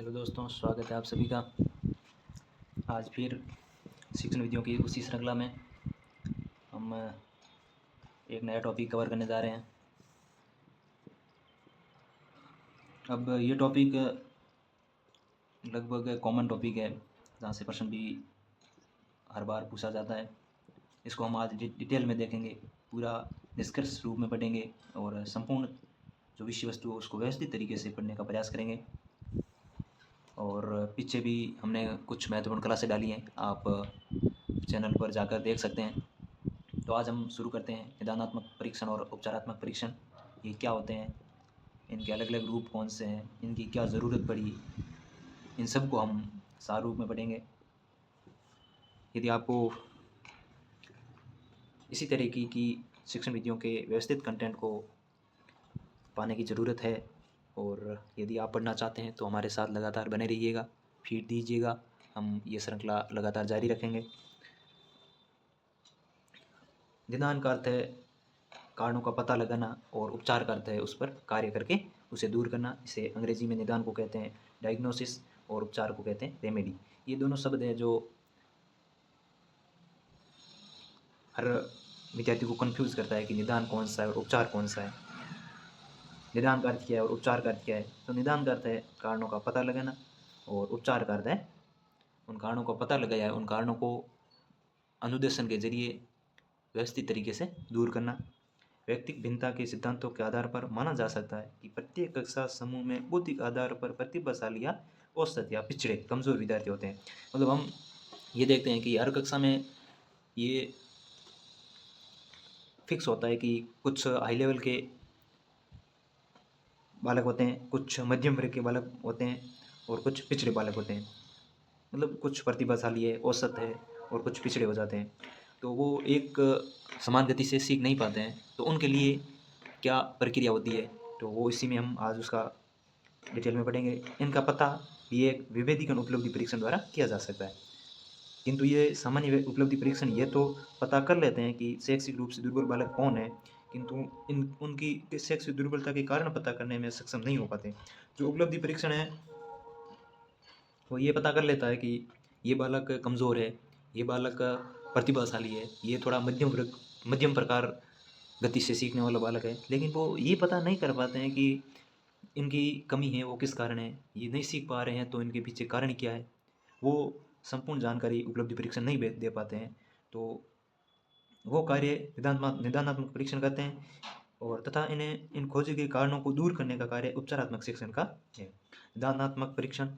Hello दोस्तों, स्वागत है आप सभी का। आज फिर शिक्षण विधियों की उसी श्रृंखला में हम एक नया टॉपिक कवर करने जा रहे हैं। अब ये टॉपिक लगभग कॉमन टॉपिक है, जहाँ से प्रश्न भी हर बार पूछा जाता है। इसको हम आज डिटेल में देखेंगे, पूरा निष्कर्ष रूप में पढ़ेंगे और संपूर्ण जो विषय वस्तु है उसको व्यवस्थित तरीके से पढ़ने का प्रयास करेंगे। और पीछे भी हमने कुछ महत्वपूर्ण क्लासें डाली हैं, आप चैनल पर जाकर देख सकते हैं। तो आज हम शुरू करते हैं। निदानात्मक परीक्षण और उपचारात्मक परीक्षण ये क्या होते हैं, इनके अलग अलग रूप कौन से हैं, इनकी क्या ज़रूरत पड़ी, इन सब को हम सार रूप में पढ़ेंगे। यदि आपको इसी तरह की शिक्षण विधियों के व्यवस्थित कंटेंट को पाने की ज़रूरत है और यदि आप पढ़ना चाहते हैं तो हमारे साथ लगातार बने रहिएगा, फीड दीजिएगा। हम ये श्रृंखला लगातार जारी रखेंगे। निदान का अर्थ है कारणों का पता लगाना और उपचार का अर्थ है उस पर कार्य करके उसे दूर करना। इसे अंग्रेजी में निदान को कहते हैं डायग्नोसिस और उपचार को कहते हैं रेमेडी। ये दोनों शब्द हैं जो हर विद्यार्थी को कंफ्यूज करता है कि निदान कौन सा है और उपचार कौन सा है। निदान का अर्थ क्या है और उपचार का अर्थ क्या है? तो निदान का अर्थ है कारणों का पता लगाना और उपचार का अर्थ है उन कारणों का पता लगाया है, उन कारणों को अनुदेशन के जरिए व्यवस्थित तरीके से दूर करना। व्यक्तिक भिन्नता के सिद्धांतों के आधार पर माना जा सकता है कि प्रत्येक कक्षा समूह में बौद्धिक आधार पर प्रतिभाशाली या औसत या पिछड़े कमजोर विद्यार्थी होते हैं। मतलब हम ये देखते हैं कि हर कक्षा में ये फिक्स होता है कि कुछ हाई लेवल के बालक होते हैं, कुछ मध्यम वर्ग के बालक होते हैं और कुछ पिछड़े बालक होते हैं। मतलब कुछ प्रतिभाशाली है, औसत है और कुछ पिछड़े हो जाते हैं। तो वो एक समान गति से सीख नहीं पाते हैं। तो उनके लिए क्या प्रक्रिया होती है, तो वो इसी में हम आज उसका डिटेल में पढ़ेंगे। इनका पता ये एक विभेदीकरण उपलब्धि परीक्षण द्वारा किया जा सकता है। किंतु ये सामान्य उपलब्धि परीक्षण ये तो पता कर लेते हैं कि शैक्षिक रूप से दुर्बल बालक कौन है, किंतु उनकी शैक्षिक दुर्बलता के कारण पता करने में सक्षम नहीं हो पाते। जो उपलब्धि परीक्षण है वो ये पता कर लेता है कि ये बालक कमज़ोर है, ये बालक प्रतिभाशाली है, ये थोड़ा मध्यम प्रकार गति से सीखने वाला बालक है। लेकिन वो ये पता नहीं कर पाते हैं कि इनकी कमी है वो किस कारण है, ये नहीं सीख पा रहे हैं तो इनके पीछे कारण क्या है। वो संपूर्ण जानकारी उपलब्धि परीक्षण नहीं दे पाते हैं। तो वो कार्य निदानात्मक परीक्षण करते हैं और तथा इन्हें इन खोजे गए कारणों को दूर करने का कार्य उपचारात्मक शिक्षण का है। निदानात्मक परीक्षण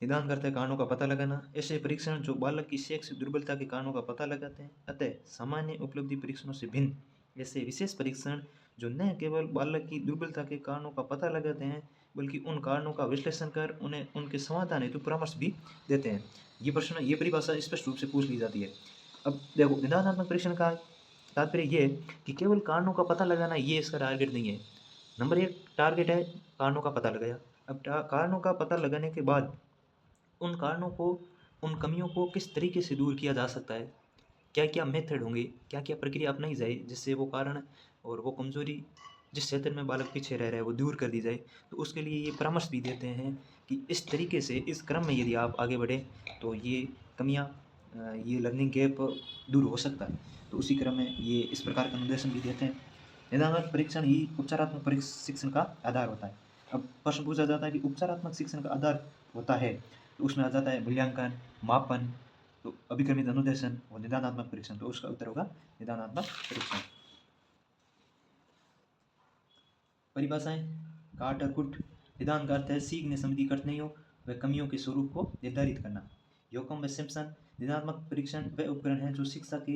निदान करते हैं कारणों का पता लगाना। ऐसे परीक्षण जो बालक की शैक्षिक दुर्बलता के कारणों का पता लगाते हैं, अतः सामान्य उपलब्धि परीक्षणों से भिन्न ऐसे विशेष परीक्षण जो न केवल बालक की दुर्बलता के कारणों का पता लगाते हैं बल्कि उन कारणों का विश्लेषण कर उन्हें उनके समाधान हेतु परामर्श भी देते हैं। ये परिभाषा स्पष्ट रूप से पूछ ली जाती है। अब देखो, निदानात्मक परीक्षण का तात्पर्य ये है कि केवल कारणों का पता लगाना ये इसका टारगेट नहीं है। नंबर एक टारगेट है कारणों का पता लगाया। अब कारणों का पता लगाने के बाद उन कारणों को, उन कमियों को किस तरीके से दूर किया जा सकता है, क्या क्या मेथड होंगे, क्या क्या प्रक्रिया अपनाई जाए जिससे वो कारण और वो कमज़ोरी जिस क्षेत्र में बालक पीछे रह रहा है वो दूर कर दी जाए। तो उसके लिए ये परामर्श भी देते हैं कि इस तरीके से इस क्रम में यदि आप आगे बढ़े तो ये कमियाँ, ये लर्निंग गैप दूर हो सकता है। तो उसी क्रम में ये इस प्रकार का निर्देशन भी देते हैं। निदानात्मक परीक्षण ही उपचारात्मक शिक्षण का आधार होता है। अब प्रश्न पूछा जाता है कि उपचारात्मक शिक्षण का आधार होता है, तो उसमें आ जाता है मूल्यांकन, मापन, तो अभिक्रमित अनुदेशन और निदानात्मक परीक्षण। तो उसका उत्तर होगा निदानात्मक परीक्षण। परिभाषाएं काट और कुट। निदान का अर्थ है सीखने संबंधी कठिनाइयों व कमियों के स्वरूप को निर्धारित करना। योकम व सिम्पसन। निदानात्मक परीक्षण वह उपकरण है जो शिक्षा के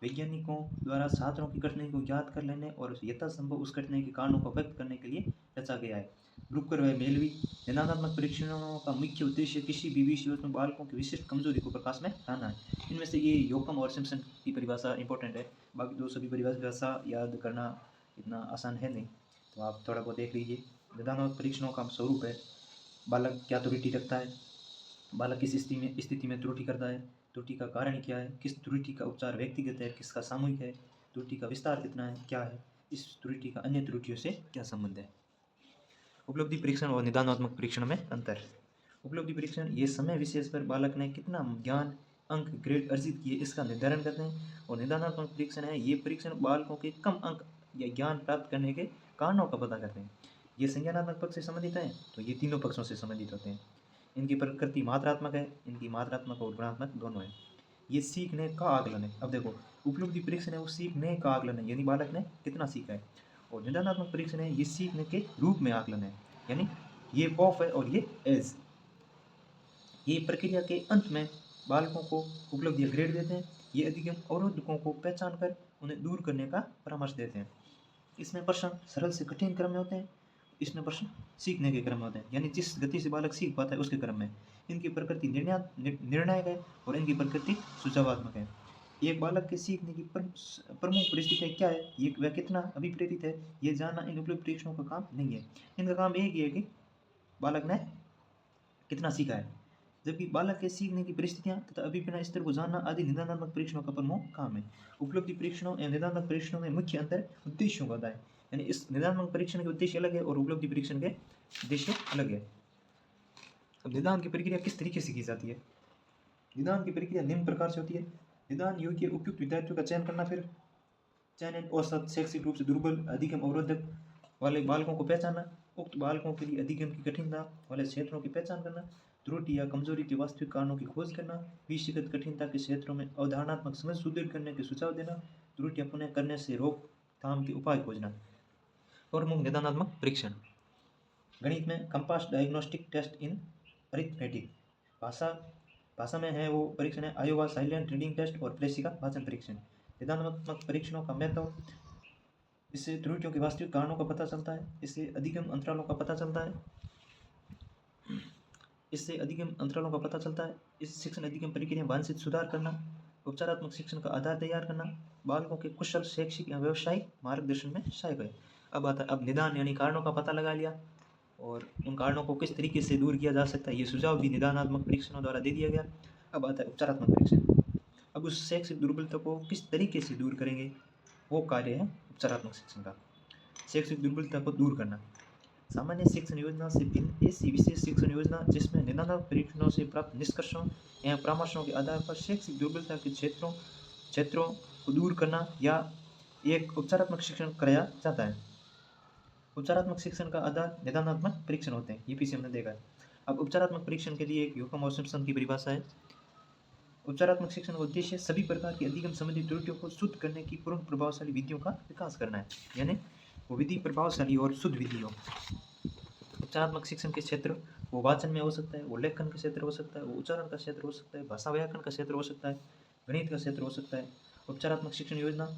वैज्ञानिकों द्वारा छात्रों की कठिनाई को ज्ञात कर लेने और यथासंभव उस कठिनाई के कारणों को व्यक्त करने के लिए रचा गया है। ब्रुकर व मेलवी। निदानात्मक परीक्षणों का मुख्य उद्देश्य किसी भी विषय में बालकों की विशिष्ट कमजोरी को प्रकाश में लाना है। इनमें से ये योकम और सिम्पसन की परिभाषा इंपॉर्टेंट है, बाकी दो सभी परिभाषा याद करना इतना आसान है नहीं, तो आप थोड़ा बहुत देख लीजिए। निदानात्मक परीक्षणों का स्वरूप है बालक क्या त्रुटि रखता है, बालक किस स्थिति में त्रुटि करता है, त्रुटि का कारण क्या है, किस त्रुटि का उपचार व्यक्तिगत है, किसका सामूहिक है, त्रुटि का विस्तार कितना है, क्या है, इस त्रुटि का अन्य त्रुटियों से क्या संबंध है। उपलब्धि परीक्षण और निदानात्मक परीक्षण में अंतर। उपलब्धि परीक्षण ये समय विशेष पर बालक ने कितना ज्ञान, अंक, ग्रेड अर्जित किए इसका निर्धारण करते हैं। और निदानात्मक परीक्षण है ये परीक्षण बालकों के कम अंक या ज्ञान प्राप्त करने के कारणों का पता करते हैं। ये संज्ञानात्मक पक्ष से संबंधित है, तो ये तीनों पक्षों से संबंधित होते हैं। इनकी प्रकृति मात्रात्मक है, इनकी मात्रात्मक और गुणात्मक दोनों है। ये सीखने का आकलन है। अब देखो, उपलब्धि परीक्षण है वो सीखने का आकलन है, यानी बालक ने कितना सीखा है। और निदानात्मक परीक्षण है ये सीखने के रूप में आकलन है, यानी ये ऑफ है और ये एज। ये प्रक्रिया के अंत में बालकों को उपलब्धि या ग्रेड देते हैं। ये अधिगम अवरोधकों को पहचान कर उन्हें दूर करने का परामर्श देते हैं। इसमें प्रश्न सरल से कठिन क्रम में होते हैं, इसमें प्रश्न सीखने के क्रम में होते हैं, यानी जिस गति से बालक सीख पाता है उसके क्रम में। इनकी प्रकृति निर्णायक है और इनकी प्रकृति सुझावात्मक है। एक बालक के सीखने की प्रमुख परिस्थितियाँ क्या है, ये वह कितना अभिप्रेरित है, ये जानना इन उपलब्ध परीक्षणों का काम नहीं है। इनका काम एक ही है कि बालक ने कितना सीखा है, जबकि बालक के सीखने की परिस्थितियाँ तथा अभिप्रेरणा स्तर को जानना आदि निदानात्मक परीक्षणों का प्रमुख काम है। उपलब्धि परीक्षणों या निदानात्मक परीक्षणों में मुख्य अंतर उद्देश्यों का होता है, यानी इस निदानात्मक परीक्षण के उद्देश्य अलग है और उपलब्धि परीक्षण के उद्देश्य अलग है। अब निदान की प्रक्रिया किस तरीके से की जाती है? निदान की प्रक्रिया निम्न प्रकार से होती है। निदान योग्य उपयुक्त विद्यार्थियों का चयन करना, फिर चयन औसत, शैक्षिक रूप से दुर्बल, अधिगम अवरोधक वाले बालकों को पहचानना, उक्त बालकों के लिए अधिगम की कठिनता वाले क्षेत्रों की पहचान करना, त्रुटि या कमजोरी के वास्तविक कारणों की खोज करना, विषयगत कठिनता के क्षेत्रों में अवधारणात्मक समझ सुदृढ़ करने के सुझाव देना, त्रुटियां पुनः करने से रोकथाम के उपाय खोजना। और मुख्य निदानात्मक परीक्षण गणित में कंपास डायग्नोस्टिक टेस्ट इन अरिथमेटिक, भाषा में है वो परीक्षण है आयोवा साइलेंट रीडिंग टेस्ट और प्रेसी का वाचन परीक्षण। निदानात्मक परीक्षणों का महत्व, इससे त्रुटियों के वास्तविक कारणों का पता चलता है, इससे अधिगम अंतरालों का पता चलता है, इस शिक्षण अधिगम प्रक्रिया वांछित सुधार करना, उपचारात्मक शिक्षण का आधार तैयार करना, बालकों के कुशल शैक्षिक या व्यवसायिक मार्गदर्शन में सहायक है। अब निदान यानी कारणों का पता लगा लिया और उन कारणों को किस तरीके से दूर किया जा सकता है, ये सुझाव भी निदानात्मक परीक्षणों द्वारा दे दिया गया। अब आता है उपचारात्मक परीक्षण। अब उस शैक्षिक दुर्बलता को किस तरीके से दूर करेंगे, वो कार्य है उपचारात्मक शिक्षण का। शैक्षिक दुर्बलता को दूर करना, सामान्य शिक्षण योजना से भिन्न ऐसी विशेष शिक्षण योजना जिसमें निदानात्मक परीक्षणों से प्राप्त निष्कर्षों एवं परामर्शों के आधार पर शैक्षिक दुर्बलता के क्षेत्रों को दूर करना या एक उपचारात्मक शिक्षण कराया जाता है। उपचारात्मक शिक्षण का आधार निदानात्मक परीक्षण होते हैं, ये पीछे हमने देखा है। अब उपचारात्मक परीक्षण के लिए एक ह्यूकम और सिम्पसन की परिभाषा है। उपचारात्मक शिक्षण का उद्देश्य सभी प्रकार की अधिगम संबंधी त्रुटियों को शुद्ध करने की पूर्ण प्रभावशाली विधियों का विकास करना है, यानी वो विधि प्रभावशाली और शुद्ध विधि हो। उपचारात्मक शिक्षण के क्षेत्र वो वाचन में हो सकता है, वो लेखन का क्षेत्र हो सकता है, वो उच्चारण का क्षेत्र हो सकता है, भाषा व्याकरण का क्षेत्र हो सकता है, गणित का क्षेत्र हो सकता है। उपचारात्मक शिक्षण योजना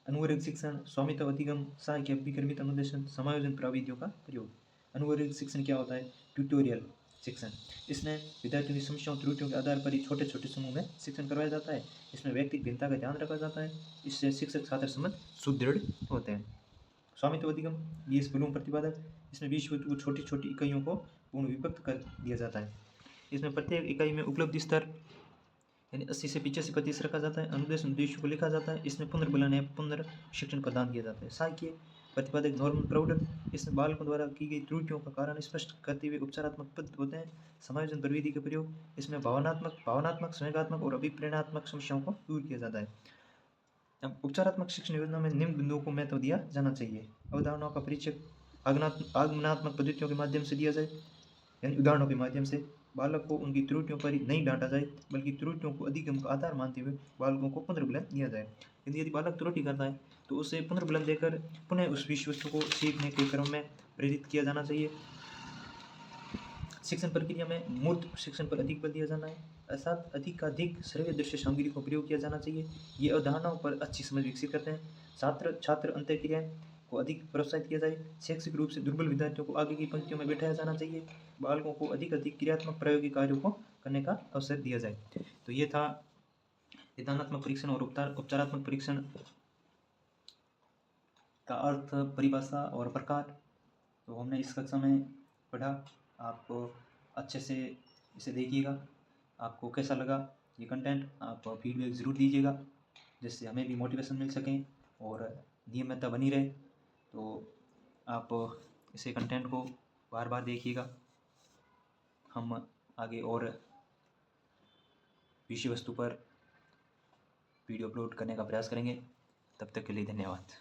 अनुवर्ग शिक्षण, स्वामित्व अधिगम, सहायक अभिक्रमित अनुदेशन, समायोजन प्रविधियों का प्रयोग। अनुवर्ग शिक्षण क्या होता है? ट्यूटोरियल शिक्षण। इसमें विद्यार्थियों की समस्याओं त्रुटियों के आधार पर ही छोटे छोटे समूह में शिक्षण करवाया जाता है। इसमें व्यक्तिगत भिन्नता का ध्यान रखा जाता है, इससे शिक्षक छात्र संबंध सुदृढ़ होते हैं। स्वामित्व अधिगम 20 ब्लूम प्रतिपादक, इसमें 20 को छोटी छोटी इकाइयों को पूर्ण विभक्त कर दिया जाता है। इसमें प्रत्येक इकाई में उपलब्धि स्तर यानी 80 से 85% रखा जाता है। अनुदेश उद्देश्यों को लिखा जाता है। इसमें पुनर्बलन या पुनर्शिक्षण प्रदान किया जाता है। सहायकीय प्रतिपादक नॉर्मल प्राउडर, इसमें बालकों द्वारा की गई त्रुटियों का कारण स्पष्ट करते हुए उपचारात्मक पद होते हैं। समायोजन प्रविधि का प्रयोग, इसमें भावनात्मक संवेगात्मक और अभिप्रेरणात्मक समस्याओं को दूर किया जाता है। अब उपचारात्मक शिक्षण योजना में निम्न बिंदुओं को महत्व दिया जाना चाहिए। अवधारणाओं का परिचय आगमनात्मक पद्धतियों के माध्यम से दिया जाए, यानी उदाहरणों के माध्यम से बालक को उनकी त्रुटियों पर ही नहीं डांटा जाए, बल्कि त्रुटियों को अधिगम का आधार मानते हुए बालकों को पुनर्बलन दिया जाए। यदि बालक त्रुटि करता है तो उसे पुनर्बलन देकर पुनः उस विषय वस्तु को सीखने के क्रम में प्रेरित किया जाना चाहिए। शिक्षण प्रक्रिया में मूर्त शिक्षण पर अधिक बल दिया जाना है, अर्थात अधिकाधिक श्रव्य दृश्य सामग्री को प्रयोग किया जाना चाहिए। ये अवधारणाओं पर अच्छी समझ विकसित करते हैं। छात्र अंतःक्रियाएं को अधिक प्रोत्साहित किया जाए। शैक्षिक रूप से दुर्बल विद्यार्थियों को आगे की पंक्तियों में बैठाया जाना चाहिए। बालकों को अधिक क्रियात्मक प्रायोगिक कार्यों को करने का अवसर दिया जाए। तो ये था निदानात्मक परीक्षण और उपचारात्मक परीक्षण का अर्थ, परिभाषा और प्रकार। तो हमने इस कक्षा में पढ़ा, आप अच्छे से इसे देखिएगा। आपको कैसा लगा ये कंटेंट, आप फीडबैक ज़रूर दीजिएगा, जिससे हमें भी मोटिवेशन मिल सकें और नियमितता बनी रहे। तो आप इसे कंटेंट को बार बार देखिएगा। हम आगे और विषय वस्तु पर वीडियो अपलोड करने का प्रयास करेंगे। तब तक के लिए धन्यवाद।